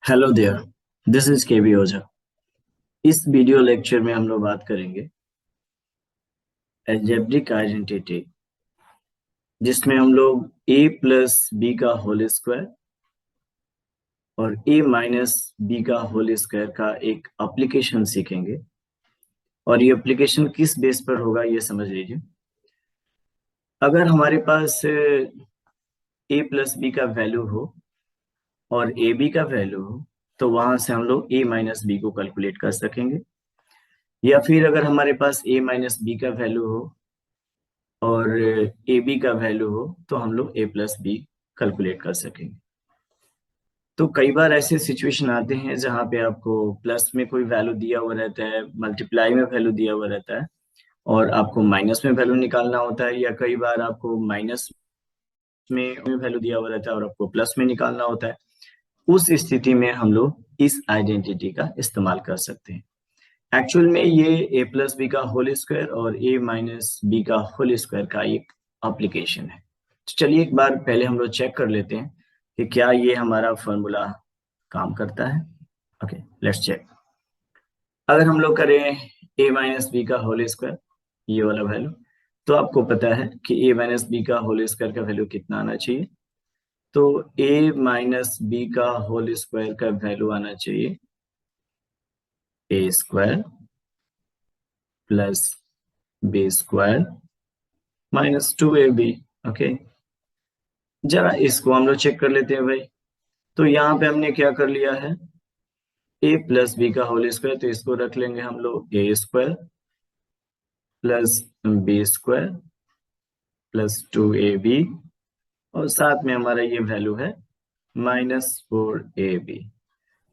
Hello there, this is केबी ओझा। इस video lecture में हम लोग बात करेंगे अलजेब्रिक आइडेंटिटी, जिसमें हम लोग a प्लस बी का होल स्क्वायर और a माइनस बी का होल स्क्वायर का एक एप्लीकेशन सीखेंगे। और ये एप्लीकेशन किस बेस पर होगा ये समझ लीजिए। अगर हमारे पास a प्लस बी का वैल्यू हो और ए बी का वैल्यू हो, तो वहां से हम लोग a माइनस बी को कैलकुलेट कर सकेंगे। या फिर अगर हमारे पास a माइनस बी का वैल्यू हो और ए बी का वैल्यू हो, तो हम लोग ए प्लस बी कैलकुलेट कर सकेंगे। तो कई बार ऐसे सिचुएशन आते हैं जहाँ पे आपको प्लस में कोई वैल्यू दिया हुआ रहता है, मल्टीप्लाई में वैल्यू दिया हुआ रहता है और आपको माइनस में वैल्यू निकालना होता है, या कई बार आपको माइनस में वैल्यू दिया हुआ रहता है और आपको प्लस में निकालना होता है। उस स्थिति में हम लोग इस आइडेंटिटी का इस्तेमाल कर सकते हैं। एक्चुअल में ये ए प्लस बी का होल स्क्वायर और ए माइनस बी का होल स्क्वायर का एक एप्लीकेशन है। तो चलिए एक बार पहले हम लोग चेक कर लेते हैं कि क्या ये हमारा फॉर्मूला काम करता है। Okay, let's check. अगर हम लोग करें ए माइनस बी का होल स्क्वायर, ये वाला वैल्यू, तो आपको पता है कि ए माइनस बी का होल स्क्वायर का वैल्यू कितना आना चाहिए। तो ए माइनस बी का होल स्क्वायर का वैल्यू आना चाहिए a square plus b square minus 2ab। Okay, जरा इसको हम लोग चेक कर लेते हैं भाई। तो यहाँ पे हमने क्या कर लिया है, a प्लस बी का होल स्क्वायर, तो इसको रख लेंगे हम लोग a square plus b square plus 2ab, और साथ में हमारा ये वैल्यू है -4ab।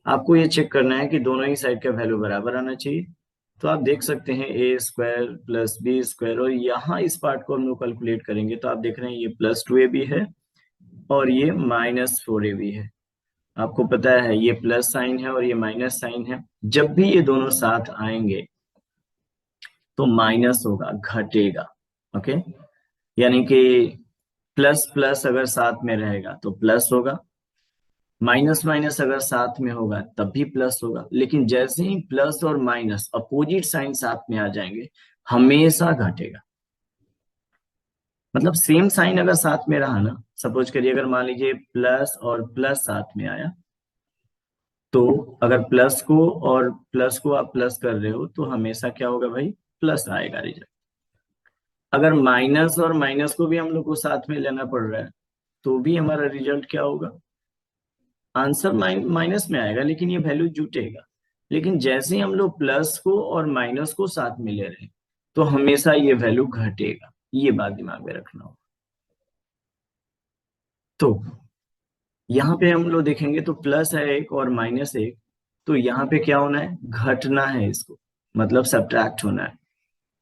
आपको ये चेक करना है कि दोनों ही साइड का वैल्यू बराबर आना चाहिए। तो आप देख सकते हैं ए स्क्वायर प्लस बी स्क्वायर, और यहाँ इस पार्ट को हम लोग कैलकुलेट करेंगे तो आप देख रहे हैं ये +2ab है और ये -4ab है। आपको पता है ये प्लस साइन है और ये माइनस साइन है। जब भी ये दोनों साथ आएंगे तो माइनस होगा, घटेगा। ओके, यानी कि प्लस प्लस अगर साथ में रहेगा तो प्लस होगा, माइनस माइनस अगर साथ में होगा तब भी प्लस होगा। लेकिन जैसे ही प्लस और माइनस अपोजिट साइन साथ में आ जाएंगे, हमेशा घटेगा। मतलब सेम साइन अगर साथ में रहा ना, सपोज करिए अगर मान लीजिए प्लस और प्लस साथ में आया, तो अगर प्लस को आप प्लस कर रहे हो तो हमेशा क्या होगा भाई, प्लस आएगा रिजल्ट। अगर माइनस और माइनस को भी हम लोग को साथ में लेना पड़ रहा है तो भी हमारा रिजल्ट क्या होगा, आंसर माइनस में आएगा, लेकिन ये वैल्यू जुटेगा। लेकिन जैसे ही हम लोग प्लस को और माइनस को साथ में ले रहे हैं तो हमेशा ये वैल्यू घटेगा। ये बात दिमाग में रखना होगा। तो यहाँ पे हम लोग देखेंगे तो प्लस है एक और माइनस एक, तो यहाँ पे क्या होना है, घटना है इसको, मतलब सब्ट्रैक्ट होना है।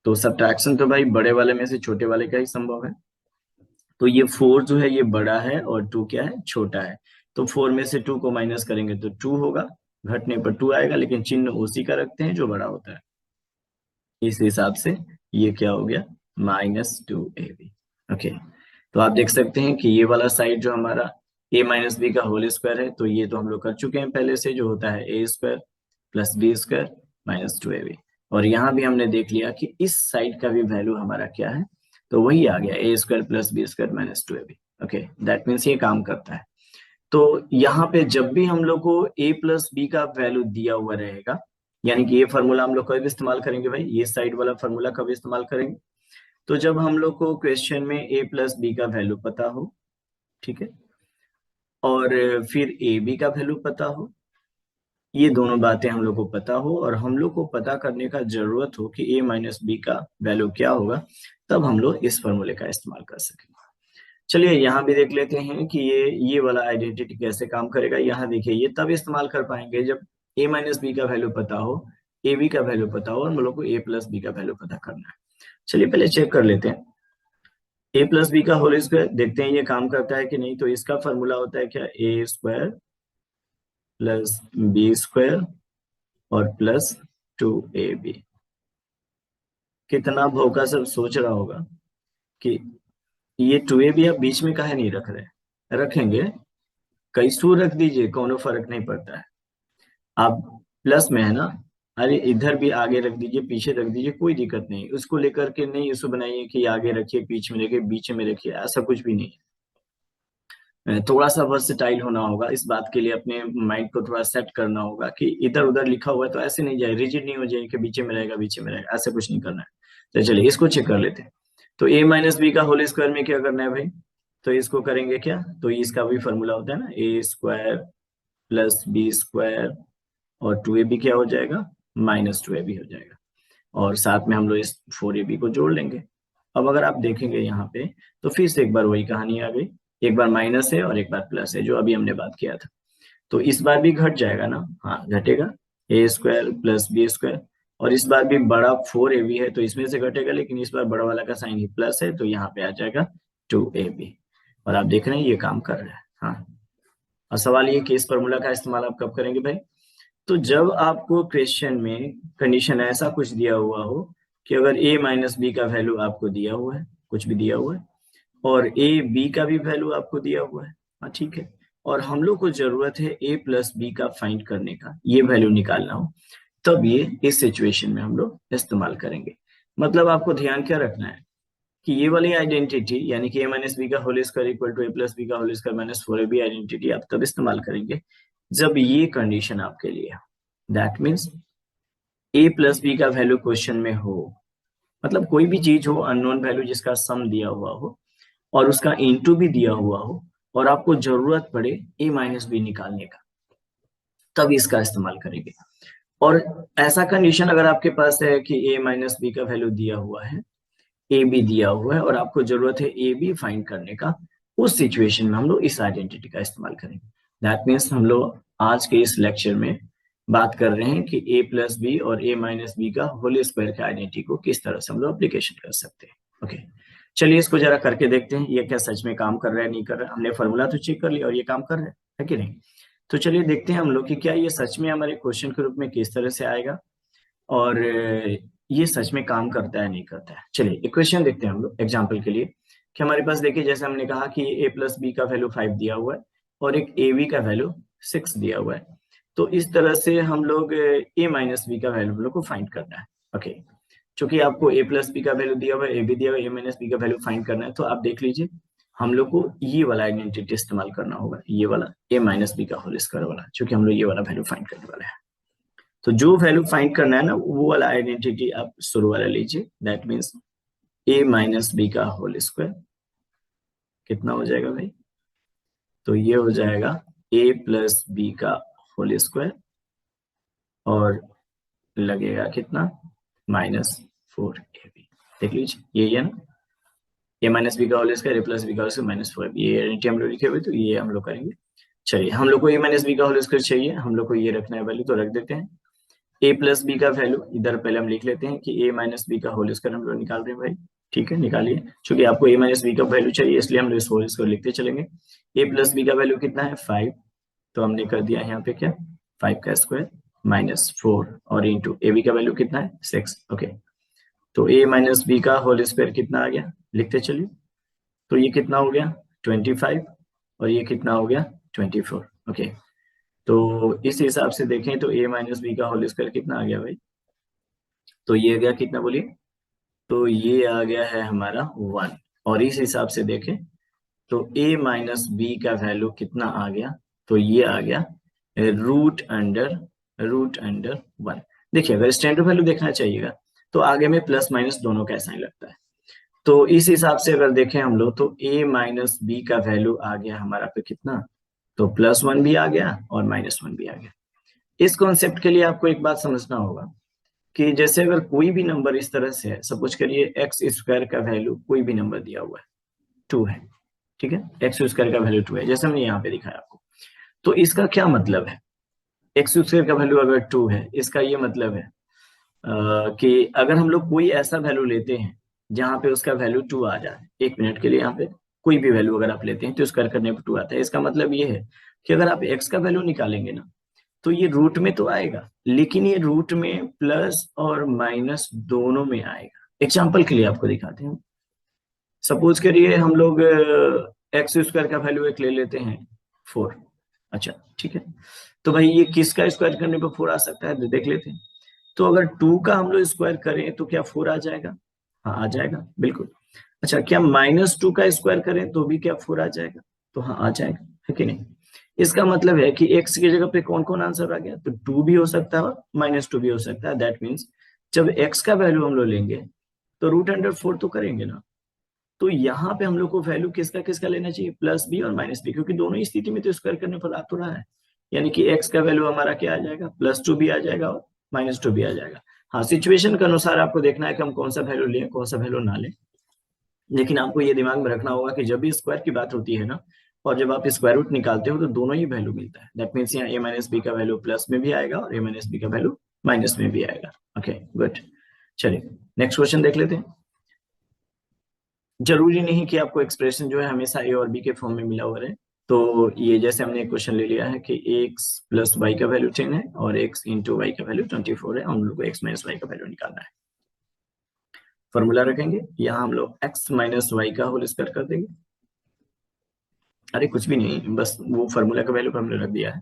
तो सब्ट्रैक्शन तो भाई बड़े वाले में से छोटे वाले का ही संभव है। तो ये 4 जो है ये बड़ा है और 2 क्या है, छोटा है। तो 4 में से 2 को माइनस करेंगे तो 2 होगा, घटने पर 2 आएगा, लेकिन चिन्ह उसी का रखते हैं जो बड़ा होता है। इस हिसाब से ये क्या हो गया, -2ab। ओके, तो आप देख सकते हैं कि ये वाला साइड जो हमारा a माइनस बी का होल स्क्वायर है, तो ये तो हम लोग कर चुके हैं पहले से, जो होता है a square plus b square -2ab। और यहाँ भी हमने देख लिया कि इस साइड का भी वैल्यू हमारा क्या है, तो वही आ गया a square plus b square -2ab। Okay, that means ये काम करता है। तो यहाँ पे जब भी हम लोग को a प्लस बी का वैल्यू दिया हुआ रहेगा, यानी कि ये फॉर्मूला हम लोग कब इस्तेमाल करेंगे भाई, ये साइड वाला फॉर्मूला कब इस्तेमाल करेंगे, तो जब हम लोग को क्वेश्चन में a प्लस बी का वैल्यू पता हो, ठीक है, और फिर ए बी का वैल्यू पता हो, ये दोनों बातें हम लोग को पता हो और हम लोग को पता करने का जरूरत हो कि a माइनस बी का वैल्यू क्या होगा, तब हम लोग इस फॉर्मूले का इस्तेमाल कर सकेंगे। चलिए यहाँ भी देख लेते हैं कि ये वाला आइडेंटिटी कैसे काम करेगा। यहाँ देखिए, ये तब इस्तेमाल कर पाएंगे जब a माइनस बी का वैल्यू पता हो, ए बी का वैल्यू पता हो और हम लोग को a प्लस बी का वैल्यू पता करना है। चलिए पहले चेक कर लेते हैं। a प्लस बी का होल स्क्वायर, देखते हैं ये काम करता है कि नहीं। तो इसका फॉर्मूला होता है क्या, ए स्क्वायर प्लस बी स्क्वायर और प्लस 2ab। कितना भौका सब सोच रहा होगा कि ये 2ab आप बीच में काहे नहीं रख रहे, रखेंगे कैसू रख दीजिए, कोनो फर्क नहीं पड़ता है। आप प्लस में है ना, अरे इधर भी आगे रख दीजिए, पीछे रख दीजिए, कोई दिक्कत नहीं, उसको लेकर के नहीं इसको बनाइए कि आगे रखिए, पीछे में रखिए, बीच में रखिए, ऐसा कुछ भी नहीं। थोड़ा सा वर्सेटाइल होना होगा, इस बात के लिए अपने माइंड को थोड़ा सेट करना होगा कि इधर उधर लिखा हुआ है तो ऐसे नहीं जाए, रिजिड नहीं हो जाए कि बीच में रहेगा बीच में रहेगा, ऐसे कुछ नहीं करना है। तो चलिए इसको चेक कर लेते हैं। तो a माइनस बी का होल स्क्वायर में क्या करना है भाई, तो इसको करेंगे क्या, तो इसका भी फॉर्मूला होता है ना, ए स्क्वायर प्लस बी स्क्वायर और 2ab क्या हो जाएगा, माइनस 2ab हो जाएगा, और साथ में हम लोग इस 4ab को जोड़ लेंगे। अब अगर आप देखेंगे यहाँ पे तो फिर से एक बार वही कहानी आ गई, एक बार माइनस है और एक बार प्लस है जो अभी हमने बात किया था। तो इस बार भी घट जाएगा ना, हाँ घटेगा, ए स्क्वायर प्लस बी स्क्वायर, और इस बार भी बड़ा 4ab है तो इसमें से घटेगा, लेकिन इस बार बड़ा वाला का साइन ही प्लस है तो यहाँ पे आ जाएगा 2ab, और आप देख रहे हैं ये काम कर रहा है। हाँ, और सवाल ये कि इस फॉर्मूला का इस्तेमाल आप कब करेंगे भाई, तो जब आपको क्वेश्चन में कंडीशन ऐसा कुछ दिया हुआ हो कि अगर a माइनस बी का वैल्यू आपको दिया हुआ है, कुछ भी दिया हुआ है, और a b का भी वैल्यू आपको दिया हुआ है, हाँ ठीक है, और हम लोग को जरूरत है a प्लस बी का फाइंड करने का, ये वैल्यू निकालना हो, तब ये इस सिचुएशन में हम लोग इस्तेमाल करेंगे। मतलब आपको ध्यान क्या रखना है कि ये वाली आइडेंटिटी यानी कि a माइनस बी का whole square equal to a plus B का whole square minus 4ab identity आप तब इस्तेमाल करेंगे जब ये कंडीशन आपके लिए, that means a plus B का वैल्यू क्वेश्चन में हो, मतलब कोई भी चीज हो अननोन वैल्यू जिसका सम दिया हुआ हो और उसका इनटू भी दिया हुआ हो और आपको जरूरत पड़े a माइनस बी निकालने का, तब इसका इस्तेमाल करेंगे। और ऐसा कंडीशन अगर आपके पास है कि a माइनस बी का वैल्यू दिया हुआ है, ए बी दिया हुआ है और आपको जरूरत है ए बी फाइंड करने का, उस सिचुएशन में हम लोग इस आइडेंटिटी का इस्तेमाल करेंगे। दैट मीन्स हम लोग आज के इस लेक्चर में बात कर रहे हैं कि a प्लस बी और a माइनस बी का होल स्क्वायर के आइडेंटिटी को किस तरह से हम लोग एप्लीकेशन कर सकते हैं। ओके, चलिए इसको जरा करके देखते हैं ये क्या सच में काम कर रहा है नहीं कर रहा है। हमने फॉर्मूला तो चेक कर लिया और ये काम कर रहा है कि नहीं, तो चलिए देखते हैं हम लोग कि क्या ये सच में हमारे क्वेश्चन के रूप में किस तरह से आएगा और ये सच में काम करता है नहीं करता है। चलिए इक्वेशन देखते हैं हम लोग एग्जांपल के लिए कि हमारे पास देखिए जैसे हमने कहा कि a प्लस बी का वैल्यू 5 दिया हुआ है और एक ए बी का वैल्यू 6 दिया हुआ है, तो इस तरह से हम लोग a माइनस बी का वैल्यू हम लोग को फाइंड करना है। ओके, चूंकि आपको a प्लस बी का वैल्यू दिया हुआ है, ए बी दिया हुआ है, a माइनस बी का वैल्यू फाइंड करना है, तो आप देख लीजिए हम लोग को ये वाला आइडेंटिटी इस्तेमाल करना होगा, ये वाला a माइनस बी का होल स्क्वायर वाला, चूंकि हम लोग ये वाला वैल्यू फाइंड करने वाले हैं। तो जो वैल्यू फाइंड करना है ना वो वाला आइडेंटिटी आप शुरू वाला लीजिए, that means a minus B का होल स्क्वायर कितना हो जाएगा भाई, तो ये हो जाएगा a प्लस बी का होल स्क्वायर और लगेगा कितना -4ab। देख लीजिए ये है ना, a माइनस बी का whole square a plus B का होल स्क्वायर -4ab, ये आइडेंटिटी हम लोग लिखे हुए, तो ये हम लोग करेंगे। चलिए हम लोग को a माइनस बी का होल स्क्वायर चाहिए, हम लोग को ये रखना है वैल्यू, तो रख देते हैं a प्लस बी का वैल्यू इधर पहले हम लिख लेते हैं कि a माइनस बी का होल स्क्वायर हम लोग निकाल रहे हैं भाई, ठीक है निकालिए, क्योंकि आपको a माइनस बी का वैल्यू चाहिए इसलिए हम लोग इस होल स्क्वायर लिखते चलेंगे। a प्लस बी का वैल्यू कितना है 5, तो हमने कर दिया यहाँ पे क्या 5 का स्क्वायर -4 और इंटू ए बी का वैल्यू कितना है 6। ओके, तो a माइनस बी का होल स्क्वायर कितना आ गया लिखते चलिए, तो ये कितना हो गया 25 और ये कितना हो गया 24। ओके, तो इस हिसाब से देखें तो a माइनस बी का होल स्क्वायर कितना आ गया भाई, तो ये आ गया कितना बोलिए, तो ये आ गया है हमारा 1, और इस हिसाब से देखें तो a माइनस बी का वैल्यू कितना आ गया, तो ये आ गया रूट अंडर 1। देखिए अगर स्टैंडर्ड वैल्यू देखना चाहिएगा तो आगे में प्लस माइनस दोनों का साइन लगता है, तो इस हिसाब से अगर देखें हम लोग तो a माइनस बी का वैल्यू आ गया हमारा पे कितना, तो +1 भी आ गया और -1 भी आ गया। इस कॉन्सेप्ट के लिए आपको एक बात समझना होगा कि जैसे अगर कोई भी नंबर इस तरह से है, सपोज करिए एक्स स्क्वायर का वैल्यू कोई भी नंबर दिया हुआ है 2 है, ठीक है, एक्स स्क्वायर का वैल्यू 2 है जैसे हमने यहाँ पे दिखाया आपको, तो इसका क्या मतलब है, एक्स स्क्वायर का वैल्यू अगर 2 है इसका ये मतलब है कि अगर हम लोग कोई ऐसा वैल्यू लेते हैं जहाँ पे उसका वैल्यू 2 आ जाए, एक मिनट के लिए यहाँ पे कोई भी वैल्यू अगर आप लेते हैं तो स्क्वायर करने पर 2 आता है, इसका मतलब ये है कि अगर आप एक्स का वैल्यू निकालेंगे ना तो ये रूट में तो आएगा, लेकिन ये रूट में प्लस और माइनस दोनों में आएगा। एग्जाम्पल के लिए आपको दिखाते हैं, सपोज करिए हम लोग एक्स स्क्वायर का वैल्यू एक ले लेते हैं 4, अच्छा ठीक है, तो भाई ये किसका स्क्वायर करने पर 4 आ सकता है, तो देख लेते हैं। तो अगर 2 का हम लोग स्क्वायर करें तो क्या 4 आ जाएगा? हाँ आ जाएगा बिल्कुल। अच्छा, क्या -2 का स्क्वायर करें तो भी क्या 4 आ जाएगा? तो हाँ आ जाएगा, है कि नहीं? इसका मतलब है कि x की जगह पे कौन कौन आंसर आ गया, तो 2 भी हो सकता है और -2 भी हो सकता है। दैट मीन्स जब x का वैल्यू हम लोग लेंगे तो √4 तो करेंगे ना, तो यहाँ पे हम लोग को वैल्यू किसका किसका लेना चाहिए, +b और -b, क्योंकि दोनों ही स्थिति में तो स्क्वायर करने पर आ तो रहा है। यानी कि x का वैल्यू हमारा क्या आ जाएगा, +2 भी आ जाएगा और -2 भी आ जाएगा। हाँ, सिचुएशन के अनुसार आपको देखना है कि हम कौन सा वैल्यू लें कौन सा वैल्यू ना लें, लेकिन आपको ये दिमाग में रखना होगा कि जब भी स्क्वायर की बात होती है ना, और जब आप स्क्वायर रूट निकालते हो तो दोनों ही वैल्यू मिलता है। दैट मीन्स यहाँ a-b का वैल्यू प्लस में भी आएगा और a-b का वैल्यू माइनस में भी आएगा। ओके गुड, चलिए नेक्स्ट क्वेश्चन देख लेते हैं। जरूरी नहीं कि आपको एक्सप्रेशन जो है हमेशा ए और बी के फॉर्म में मिला हुआ रहे। तो ये जैसे हमने एक क्वेश्चन ले लिया है कि x प्लस वाई का वैल्यू 10 है और x इंटू वाई का वैल्यू 24 है, हम लोग को x माइनस वाई का वैल्यू निकालना है। फॉर्मूला रखेंगे, यहाँ हम लोग x माइनस वाई का होल स्क्वायर कर देंगे। अरे कुछ भी नहीं, बस वो फॉर्मूला का वैल्यू हमने रख दिया है।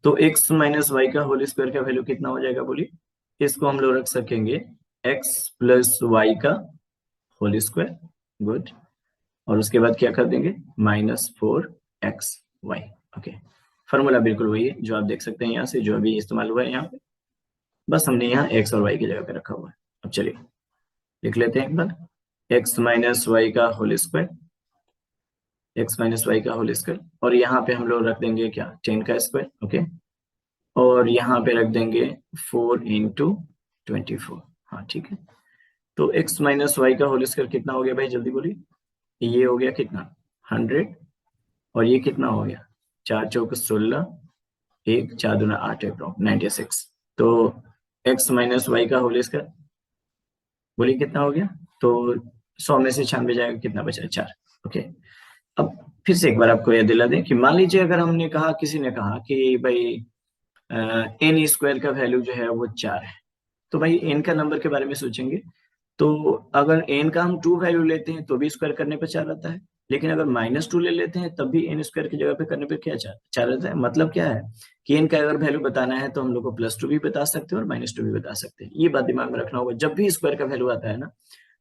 तो x माइनस वाई का होल स्क्वायर का वैल्यू कितना हो जाएगा बोलिए? इसको हम लोग रख सकेंगे x प्लस वाई का होल स्क्वायर, गुड, और उसके बाद क्या कर देंगे, -4xy। ओके, फॉर्मूला बिल्कुल वही है जो आप देख सकते हैं यहाँ से, जो अभी इस्तेमाल हुआ है यहाँ पे, बस हमने यहाँ x और y की जगह पे रखा हुआ है। अब चलिए लिख लेते हैं एक बार, x माइनस वाई का whole square, x minus Y का होल स्क्वायर, और यहाँ पे हम लोग रख देंगे क्या, 10 का स्क्वायर। ओके, और यहाँ पे रख देंगे 4 इंटू 24। हाँ ठीक है, तो x माइनस वाई का होल स्क्वायर कितना हो गया भाई, जल्दी बोलिए। ये हो गया कितना, 100, और ये कितना हो गया, 4 चौक 16, 1 4 दूना 8 96। तो x माइनस वाई का होल स्क्वायर बोलिए कितना हो गया, तो 100 में से 96 जाएगा, कितना बचा, 4। ओके, अब फिर से एक बार आपको याद दिला दें कि मान लीजिए अगर हमने कहा, किसी ने कहा कि भाई एन स्क्वायर का वैल्यू जो है वो 4 है, तो भाई एन का नंबर के बारे में सोचेंगे। तो अगर एन का हम 2 वैल्यू लेते हैं तो भी स्क्वायर करने पर 4 आता है, लेकिन अगर -2 ले लेते हैं तब भी एन स्क्वायर की जगह पे करने पर क्या 4 आता है। मतलब क्या है कि एन का अगर वैल्यू बताना है तो हम लोग को +2 भी बता सकते हैं और -2 भी बता सकते हैं। ये बात दिमाग में रखना होगा जब भी स्क्वायर का वैल्यू आता है ना।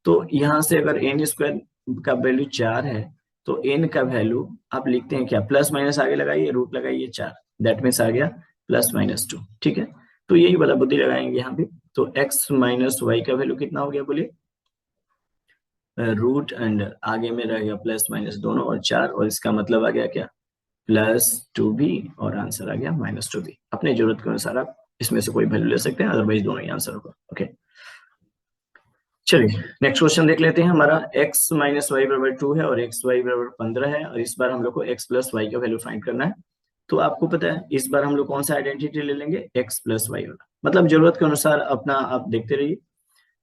तो यहाँ से अगर एन स्क्वायर का वैल्यू 4 है तो एन का वैल्यू आप लिखते हैं क्या, प्लस माइनस आगे लगाइए, रूट लगाइए 4, दैट मीन्स आ गया +-2। ठीक है, तो यही वाला बुद्धि लगाएंगे यहाँ पे। तो x माइनस वाई का वैल्यू कितना हो गया बोलिए, रूट एंड आगे में रहेगा प्लस माइनस दोनों और 4, और इसका मतलब आ गया क्या, +2b, और आंसर आ गया -2b। अपने जरूरत के अनुसार आप इसमें से कोई वैल्यू ले सकते हैं, अदरवाइज दोनों ही आंसर होगा। ओके चलिए नेक्स्ट क्वेश्चन देख लेते हैं। हमारा x माइनस वाई बराबर 2 है और x वाई बराबर 15 है, और इस बार हम लोग को x प्लस वाई का वैल्यू फाइंड करना है। तो आपको पता है इस बार हम लोग कौन सा आइडेंटिटी ले लेंगे, x प्लस वाई वाला, मतलब जरूरत के अनुसार अपना आप देखते रहिए।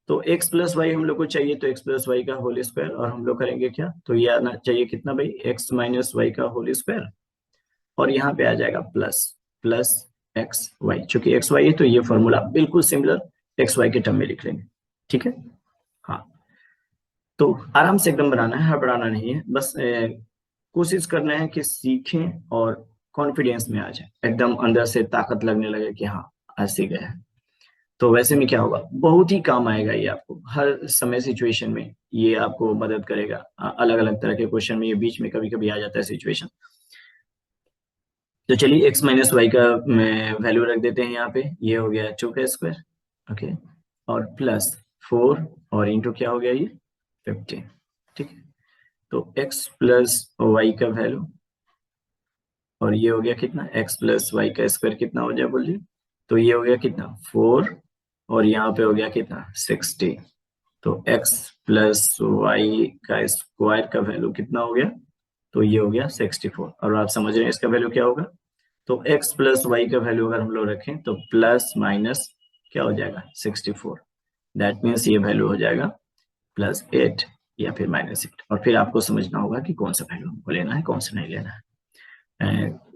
तो x प्लस वाई हम लोग को चाहिए, तो x प्लस वाई का होल स्क्वायर, और हम लोग करेंगे क्या, तो ये आना चाहिए कितना भाई, x माइनस वाई का होल स्क्वायर, और यहाँ पे आ जाएगा प्लस प्लस एक्स वाई। चूंकि एक्स वाई है तो ये फॉर्मूला बिल्कुल सिमिलर एक्स वाई के टर्म में लिख लेंगे। ठीक है, हाँ, तो आराम से एकदम बनाना है, हड़बड़ाना नहीं है, बस कोशिश करना है कि सीखें और कॉन्फिडेंस में आ जाए, एकदम अंदर से ताकत लगने लगे कि हाँ आज सीख गए हैं। तो वैसे में क्या होगा, बहुत ही काम आएगा ये आपको हर समय सिचुएशन में, ये आपको मदद करेगा। अलग अलग तरह के क्वेश्चन में ये बीच में कभी कभी आ जाता है सिचुएशन। तो चलिए x माइनस वाई का वैल्यू रख देते हैं यहाँ पे, ये हो गया 2 का स्क्वायर। ओके, और प्लस 4, और इंटू क्या हो गया ये 15। ठीक है, तो x प्लस वाई का वैल्यू, और ये हो गया कितना, x प्लस वाई का स्क्वायर कितना हो जाए बोलिए, तो ये हो गया कितना 4, और यहाँ पे हो गया कितना 60। तो x प्लस वाई का स्क्वायर का वैल्यू कितना हो गया, तो ये हो गया 64, और आप समझ रहे हैं इसका वैल्यू क्या होगा। तो x प्लस वाई का वैल्यू अगर हम लोग रखें तो प्लस माइनस क्या हो जाएगा 64, दैट मीन्स ये वैल्यू हो जाएगा +8 या फिर -8, और फिर आपको समझना होगा कि कौन सा वैल्यू हमको लेना है कौन सा नहीं लेना है।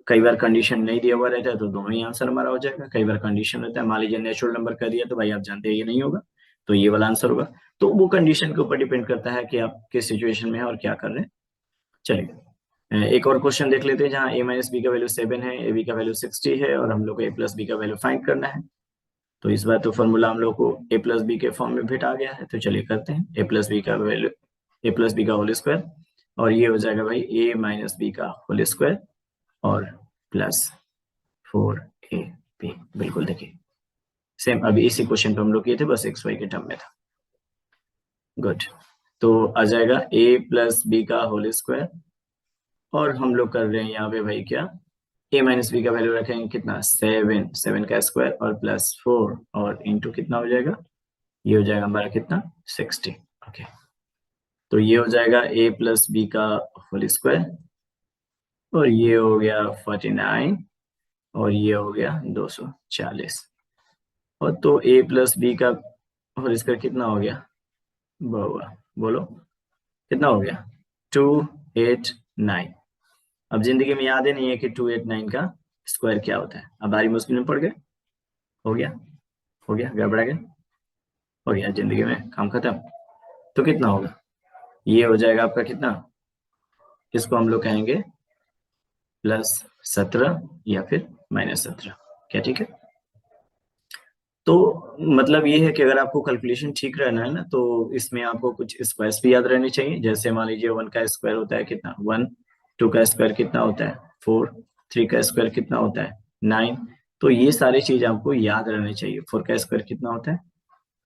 कई बार कंडीशन नहीं दिया हुआ रहता है तो दोनों ही आंसर हमारा हो जाएगा, कई बार कंडीशन रहता है, मान लीजिए नेचुरल नंबर कर दिया तो भाई आप जानते हैं ये नहीं होगा, तो ये वाला आंसर होगा। तो वो कंडीशन के ऊपर डिपेंड करता है कि आप किस सिचुएशन में है और क्या कर रहे हैं। चलिए एक और क्वेश्चन देख लेते हैं जहाँ a माइनस बी का वैल्यू 7 है, a b का वैल्यू 60 है और हम लोग को a प्लस बी का वैल्यू फाइंड करना है। तो इस बार तो फॉर्मूला हम लोग को a प्लस बी के फॉर्म में फिट आ गया है, तो चलिए करते हैं। a प्लस बी का वैल्यू a प्लस बी का होल स्क्वायर, और ये हो जाएगा भाई a माइनस बी का होल स्क्वायर और प्लस 4ab। बिल्कुल देखिए सेम अभी इसी क्वेश्चन पे हम लोग किए थे, बस एक्स वाई के टर्म में था। गुड, तो आ जाएगा a प्लस बी का होल स्क्वायर, और हम लोग कर रहे हैं यहाँ पे भाई क्या, a माइनस बी का वैल्यू रखेंगे कितना 7 का स्क्वायर और प्लस 4 और इंटू कितना हो जाएगा, ये हो जाएगा हमारा कितना 60। ओके, तो ये हो जाएगा a प्लस बी का होल स्क्वायर और ये हो गया 49 और ये हो गया 240। और तो a प्लस बी का होल स्क्वायर कितना हो गया बाबा, बोलो कितना हो गया 289। अब जिंदगी में याद ही नहीं है कि 289 का स्क्वायर क्या होता है। अब भारी मुश्किल में पड़ गए, हो गया गड़बड़ा गया, हो गया जिंदगी में काम खत्म। तो कितना होगा, ये हो जाएगा आपका कितना, इसको हम लोग कहेंगे +17 या फिर -17। क्या ठीक है? तो मतलब ये है कि अगर आपको कैलकुलेशन ठीक रहना है ना, तो इसमें आपको कुछ स्क्वायर्स भी याद रहने चाहिए। जैसे मान लीजिए 1 का स्क्वायर होता है कितना 1, 2 का स्क्वायर कितना होता है 4, 3 का स्क्वायर कितना होता है 9। तो ये सारी चीज आपको याद रहनी चाहिए। 4 का स्क्वायर कितना होता है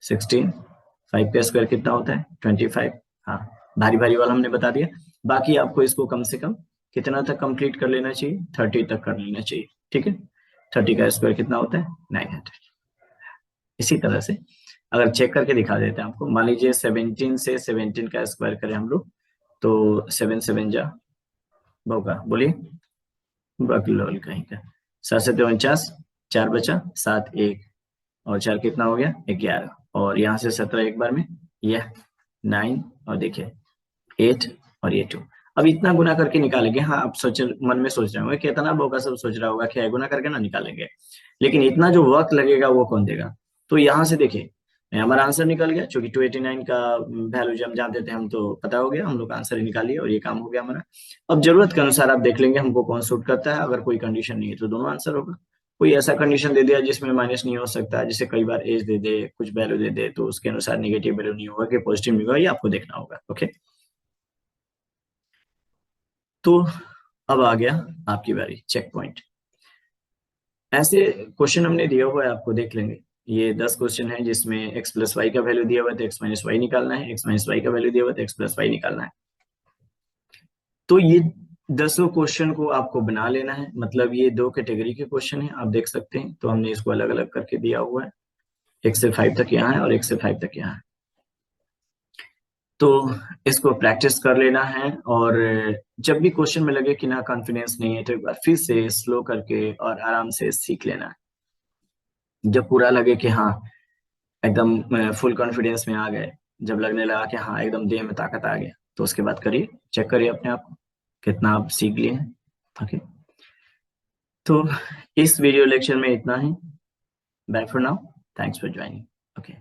16, 5 का स्क्वायर कितना होता है 25। हाँ, भारी भारी वाला हमने बता दिया। बाकी आपको इसको कम से कम कितना तक कंप्लीट कर लेना चाहिए, 30 तक कर लेना चाहिए। ठीक है, 30 का स्क्वायर कितना होता है 900। इसी तरह से अगर चेक करके दिखा देते हैं आपको, मान लीजिए 17 से 17 का स्क्वायर करें हम लोग, तो 7 7 जा बहु बोलिए बकलोल कहीं का, 7 7 49, 4 बचा 7 1 और 4 कितना हो गया 11, और यहाँ से 17 एक बार में यह 9 और देखिए 8 और ये 2। अब इतना गुना करके निकालेंगे। हाँ, आप सोच मन में सोच रहे होंगे कि इतना बोका सब सोच रहा होगा कि गुना करके ना निकालेंगे, लेकिन इतना जो वक्त लगेगा वो कौन देगा। तो यहाँ से देखिए हमारा आंसर निकल गया, क्योंकि 289 का वैल्यू जब हम जानते थे हम, तो पता हो गया, हम लोग आंसर ही निकालिए और ये काम हो गया हमारा। अब जरूरत के अनुसार आप देख लेंगे हमको कौन सूट करता है। अगर कोई कंडीशन नहीं है तो दोनों आंसर होगा। कोई ऐसा कंडीशन दे दिया जिसमें माइनस नहीं हो सकता, जैसे कई बार एज दे दे, कुछ वैल्यू दे दे, तो उसके अनुसार निगेटिव वैल्यू नहीं होगा कि पॉजिटिव नहीं होगा, ये आपको देखना होगा। ओके, तो अब आ गया आपकी बारी चेक पॉइंट। ऐसे क्वेश्चन हमने दिया हुआ है, आपको देख लेंगे। ये 10 क्वेश्चन है जिसमें x प्लस वाई का वैल्यू दिया हुआ है तो x माइनस वाई निकालना है, x माइनस वाई का वैल्यू दिया हुआ है तो x प्लस वाई निकालना है। तो ये 10 क्वेश्चन को आपको बना लेना है। मतलब ये 2 कैटेगरी के क्वेश्चन है, आप देख सकते हैं। तो हमने इसको अलग अलग करके दिया हुआ है, 1 से 5 तक यहाँ है और 1 से 5 तक यहाँ है। तो इसको प्रैक्टिस कर लेना है, और जब भी क्वेश्चन में लगे कि ना कॉन्फिडेंस नहीं है, तो एक बार फिर से स्लो करके और आराम से सीख लेना है। जब पूरा लगे कि हाँ एकदम फुल कॉन्फिडेंस में आ गए, जब लगने लगा कि हाँ एकदम देह में ताकत आ गया, तो उसके बाद करिए, चेक करिए अपने आप को कितना आप सीख लिए हैं। ओके, तो इस वीडियो लेक्चर में इतना ही। Bye for now, thanks for joining. Okay.